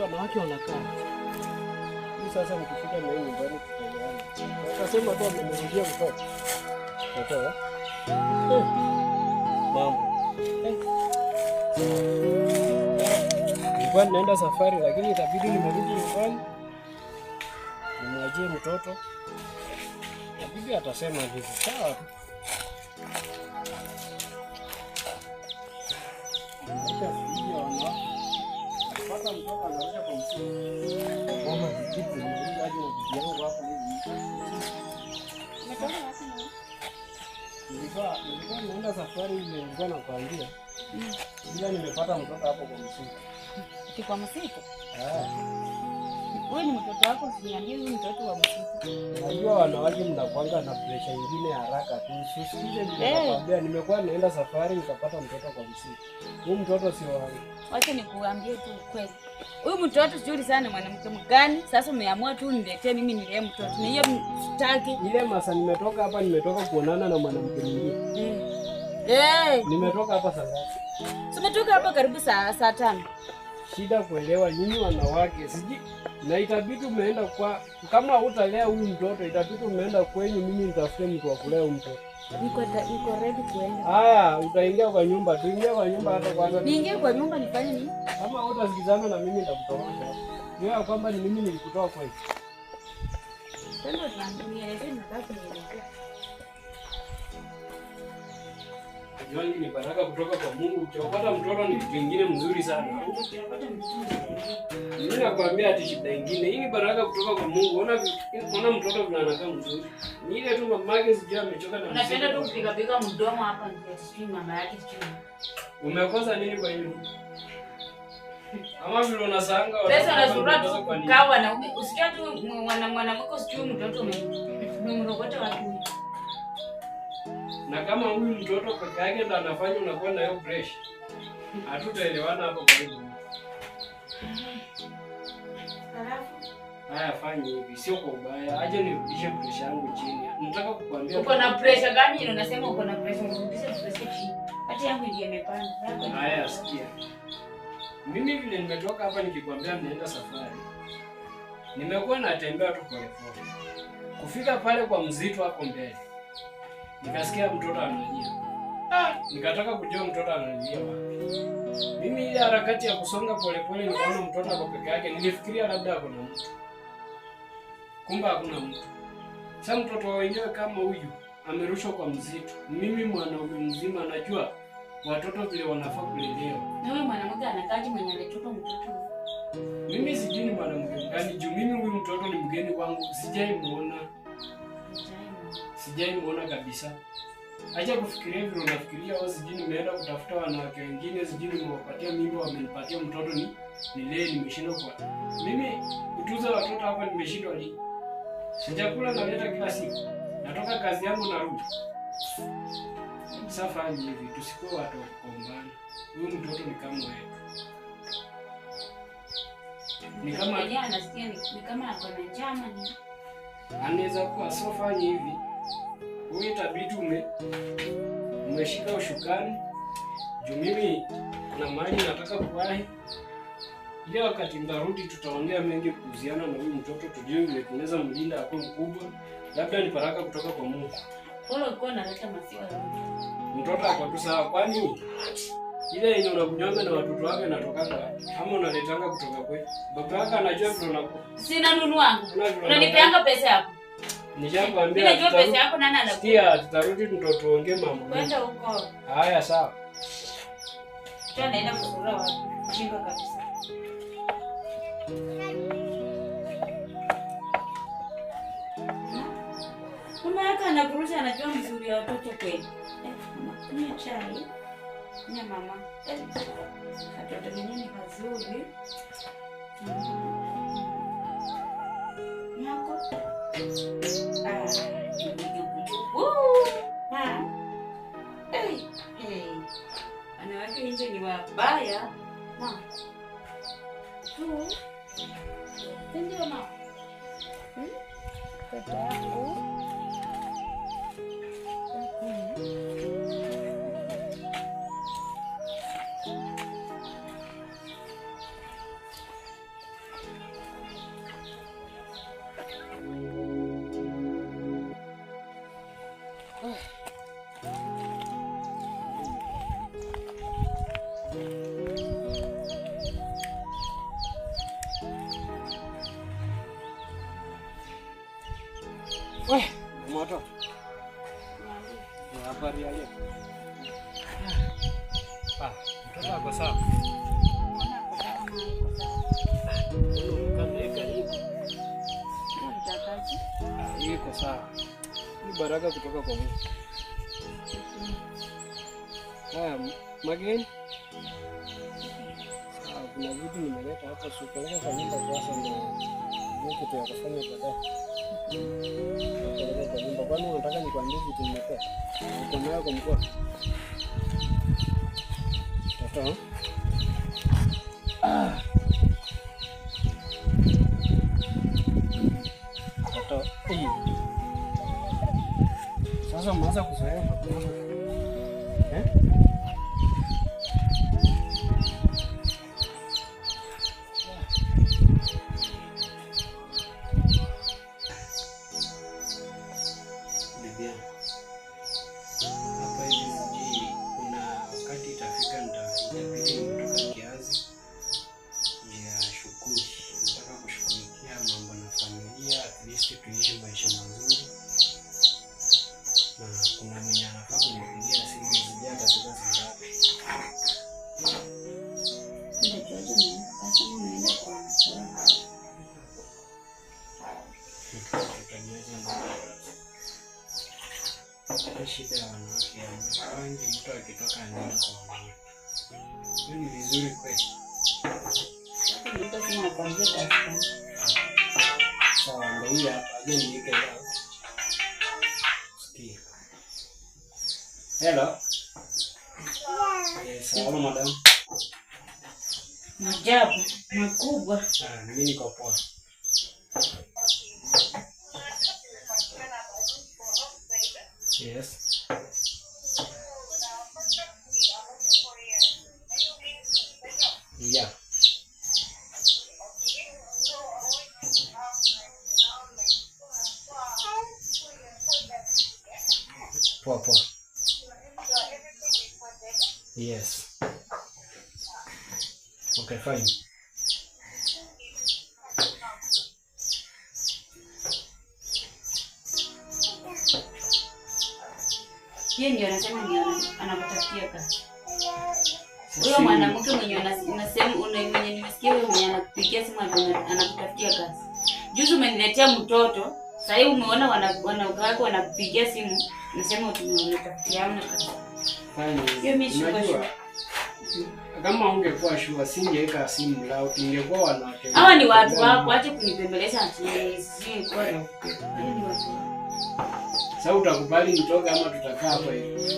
Wanawake wanakaa. Hii sasa nikifika na hii nyumbani tutaelewana. Wakasema tu amenirudia mtoto. Mtoto. Mambo. Nilikuwa naenda safari lakini itabidi nimerudi nyumbani. Nimwachie mtoto. Bibi atasema hivi. Sawa. Pata mtoto anarudia kwa msimu. Mama kitu ni aje na bibi yangu hapo hivi. Umetoka wapi na? Nilikuwa naenda safari ile nilikuwa nakwambia. Bila nimepata mtoto hapo kwa msimu. Kwa msitu? Wewe ni mtoto wako, usiniambie huyu mtoto wa msitu. Najua wanawake mnakuanga na pressure nyingine haraka tu. Usisikilize ninakwambia, nimekuwa naenda safari nikapata mtoto kwa msitu. Huyu mtoto si wangu. Wacha nikuambie tu kweli. Huyu mtoto sijui sana mwanamke mgani. Sasa umeamua tu niletee mimi nilee mtoto. Na hiyo sitaki. Ile masa nimetoka hapa, nimetoka kuonana na mwanamke mwingine. Nimetoka hapa saa ngapi? Tumetoka hapa karibu saa 5. Shida kuelewa nyinyi wanawake. Siji na itabidi umeenda kwa kama hutalea huyu mtoto itabidi umeenda kwenyu, mimi nitafute mtu wa kulea huyu mtoto. Niko ready kuenda. Haya, utaingia kwa nyumba. Tuingie kwa nyumba hata kwanza. Niingie kwa nyumba nifanye nini? Kama hutasikizana na mimi nitakutorosha. Wewe kwamba ni mimi nilikutoa kwa hiyo. Tendo tunanielezea nataka nielezee. Jioni ni baraka kutoka kwa Mungu. Ukipata mtoto ni kitu kingine mzuri sana. Mimi nakwambia ati shida nyingine. Hii ni baraka kutoka kwa Mungu. Ona mtoto anakaa mzuri. Ni ile tu mamake sijua amechoka na mtoto. Unapenda tu kupiga mdomo hapa ndio sijui mama yake sijui. Umekosa nini kwa hiyo? Ama vile unasanga pesa unazurura tu kawa na usikia tu mwanamke sijui mtoto umemrogota wapi. Na kama huyu mtoto peke yake ndo anafanya unakuwa na hiyo pressure, hatutaelewana hapo kwa hivyo. Haya, fanya hivi, sio kwa ubaya. Aje nirudishe pressure yangu chini. Nataka kukuambia uko na pressure gani? Unasema uko na pressure, nirudishe pressure chini. Hata yangu ndiye imepanda. Haya, sikia. Mimi vile nimetoka hapa nikikwambia naenda safari. Nimekuwa natembea tu pole pole. Kufika pale kwa mzito hapo mbele. Nikasikia mtoto analia. Nikataka kujua mtoto analia wapi. Mimi ile harakati ya kusonga polepole nikaona mtoto ako peke yake, nilifikiria labda kuna mtu. Kumbe hakuna mtu. Sasa mtoto wenyewe kama huyu amerushwa kwa mzito. Mimi mwanaume mzima najua watoto vile wanafaa kulelewa. Na wewe mwanamke anakaje mwenye alitupa mtoto? Mimi sijui ni mwanamke gani juu mimi huyu mtoto ni mgeni wangu, sijaimuona. Sijaimuona kabisa. Acha kufikiria vile unafikiria au sijui nimeenda kutafuta wanawake wengine, sijui nimewapatia mimba wamenipatia mtoto nilee nimeshindwa kwa. Mimi kutunza watoto hapa nimeshindwa lini? Sijakula naleta kila siku. Natoka kazi yangu narudi. Sasa fanya hivi, tusikuwe watu wa kugombana. Huyu mtoto ni kama wewe. Ni kama yeye anasikia ni kama ako na njama ni. Anaweza kuwa sio fanya hivi. Wewe itabidi umeshika ushukani. Juu mimi kuna mahali nataka kuwahi. Ile wakati ndarudi tutaongea mengi kuhusiana na huyu mtoto, tujue vile tunaweza mlinda hapo mkubwa. Labda ni baraka kutoka kwa Mungu. Pole uko unaleta maziwa ya mtoto ako tu sawa, kwani ile yenye unakunywanga na watoto wake natokanga ama unaletanga kutoka kwetu? Baba yako anajua vile unakuwa. Sina nunu wangu. Unanipeanga pesa yako. Nishakwambia. Mimi najua pesa yako nani anakupa. Sikia, tutarudi tuongee mambo. Kwenda huko. Haya sawa. Tena naenda kukula wapi? Chinga kabisa. Mama yako anakurusha, anajua mzuri ya watoto kweli. Kunywa chai. Kunywa mama. Watoto wenyewe ni wazuri. Yako. Wanawake nje ni wabaya. Ndio mama. Kaka yangu. Weh, moto. Habari ya leo? Mtoto ako sawa? Iko sawa. Ni baraka kutoka kwa Mungu. Mageni? Kuna vitu nimeleta hapa, supeleka kwa nyumba kwanza ndio Mungu tuyakufanya baadaye. Kwa nyumba kwani unataka nikwambie vitu nimetoa? Uko nayo kwa mkono? Toto. Toto. Sasa mwanza kuzoea kwa hapa hivi sijui kuna wakati itafika itabidi kutoka kiazi ya shukuru. Nataka kushughulikia mambo na familia, at least tuishi maisha mazuri. Na kuna mwenye anafaa kunipigia simu zijia katika zingapi. Shida ya wanawake ya wengi, mtu akitoka anaenda kwa wanawake. Hiyo ni vizuri kweli. Sawa, ndio huyu hapa. Je, niweke leo? Sikia. Hello. Yes, hello madam. Majabu makubwa. Mimi niko poa. Yes. Yeah. Poa. Yes. Okay, fine. Yeye ndio anasema ndio anakutafutia kazi. Huyo mwanamke mwenye unasema mwenye nimesikia huyo mwenye anakupigia simu anakutafutia kazi. Juzi umeniletea mtoto, sasa hivi umeona wanauka wako wanakupigia simu, unasema tunatafutia kazi. Hiyo mimi unajua kama ungekuwa shua singeweka simu lao, tungekuwa wanawake. Hawa ni watu wako, acha kunipembeleza ati si kwa hiyo ni watu. Sasa utakubali nitoke ama tutakaa hapa hivi?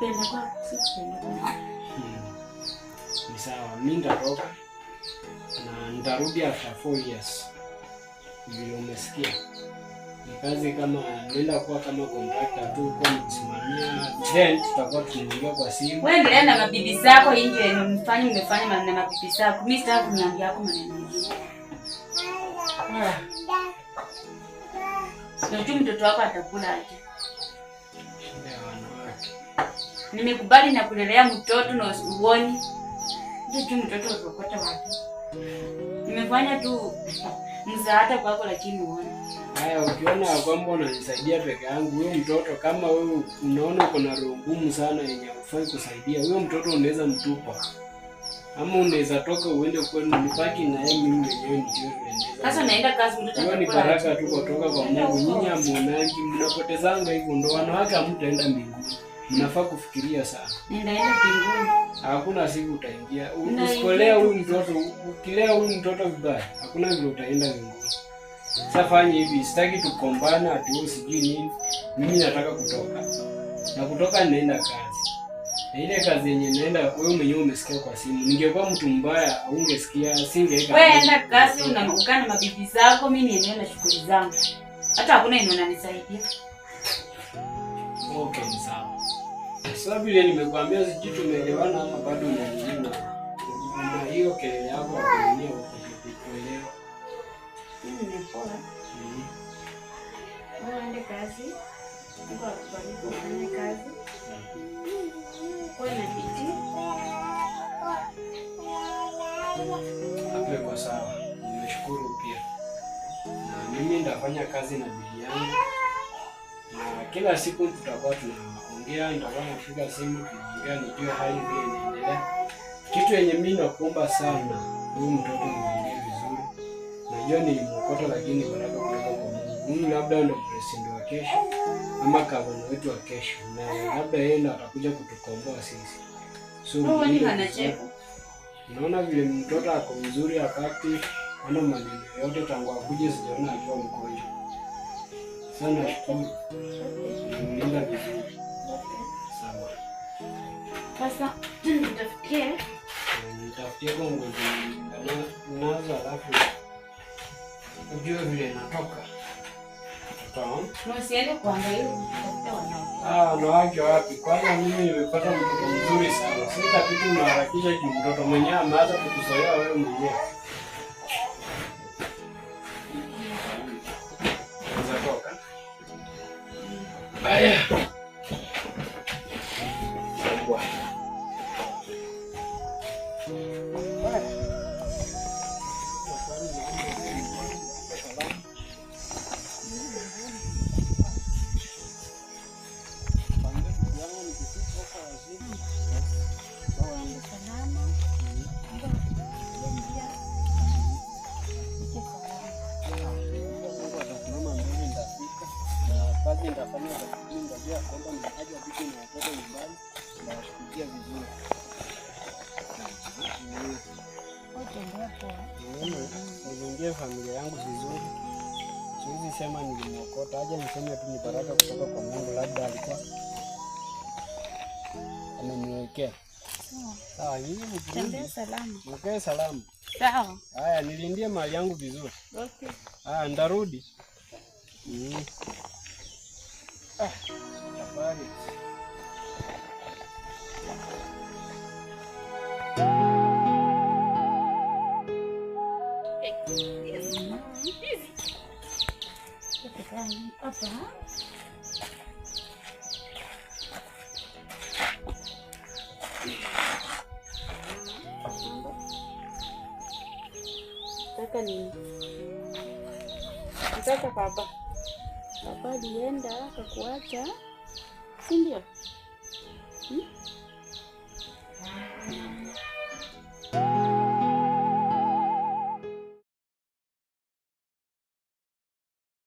Penda kwa sisi. Ni sawa, mimi nitatoka na nitarudi after 4 years. Vile umesikia. Ni kazi kama nenda kuwa kama contractor tu kwa msimamia, then tutakuwa tunaongea kwa simu. Wewe endelea na mabibi zako nje, umefanya na mabibi zako. Mimi sitaki kuniambia yako maneno mengine. Sio mtoto wako atakula aje. Nimekubali na kulelea mtoto na uoni. Ndio mtoto ukokota wapi? Nimefanya tu msaada kwako lakini uone. Haya, ukiona kwamba unanisaidia peke yangu, huyo mtoto kama wewe unaona uko na roho ngumu sana yenye hufai kusaidia, huyo mtoto unaweza mtupa. Ama unaweza toka uende kwenu, nibaki na yeye mimi mwenyewe nijue. Sasa naenda kazi mtoto atakula. Hiyo ni baraka tu kutoka kwa Mungu. Nyinyi amuonangi mnapotezanga hivyo, ndo wanawake hamtaenda mbinguni. Mnafaa kufikiria sana. Nenda mbinguni. Hakuna siku utaingia. Usikolea huyu mtoto, ukilea huyu mtoto vibaya, hakuna vile utaenda mbinguni. Sasa fanya hivi, sitaki tukombana ati wewe sijui nini. Mimi nataka kutoka. Na kutoka ninaenda kazi. Na ile kazi yenye naenda wewe mwenyewe umesikia kwa simu. Ningekuwa mtu mbaya ungesikia, singeweka. Wewe enda kazi unakaa na mabibi zako, mimi niendelee na shughuli zangu. Hata hakuna yenye unanisaidia. Okay, ni sawa. Sasa vile nimekuambia sijui tumeelewana ama bado unaniona. Na hiyo kelele yako ya kuelewa. Mimi nimepoa. Wewe ende kazi. Mungu akubariki ufanye kazi. Kwa na bidii. Hapo kwa sawa. Nimeshukuru pia. Na mimi nitafanya kazi na bidii yangu. Na kila siku tutakuwa tunaongea, nitakuwa napiga simu tunaongea nijue hali vile inaendelea. Kitu yenye mimi nakuomba sana, huyu mtoto mwenyewe vizuri. Najua ni mkoto lakini baraka kutoka kwa Mungu. Mungu labda ndio president wa kesho ama gavana wetu wa kesho. Na labda yeye ndo atakuja kutukomboa sisi. So ni anacheka. Unaona vile mtoto ako mzuri akati ana maneno yote tangu akuje sijaona akiwa mgonjwa. Sana shukuru. Nimeenda vizuri. Sawa. Sasa nitafikie kwa ngozi nazo alafu ujue vile natoka. Sawa? Usiende kuangalia wanao. Wanawake wapi? Kwanza mimi nimepata mtoto mzuri sana. Sita kitu unaharakisha mtoto mwenyewe ameanza kukuzoea wewe mwenyewe. Unatoka. Haya. Sawa. Nitafanya kazi ndio kwamba nitaja vitu na watoto nyumbani na kufikia vizuri. Nilingia familia yangu vizuri. Siwezi sema nilimwokota, aje niseme tu ni baraka kutoka kwa Mungu, labda alikuwa ameniwekea. Sawa, nyinyi mtembee salama. Mkae salama. Sawa. Haya, nilindie mali yangu vizuri. Okay. Haya, ndarudi. Safari. Nataka nini? Nataka baba. Baba alienda akakuacha, si ndio?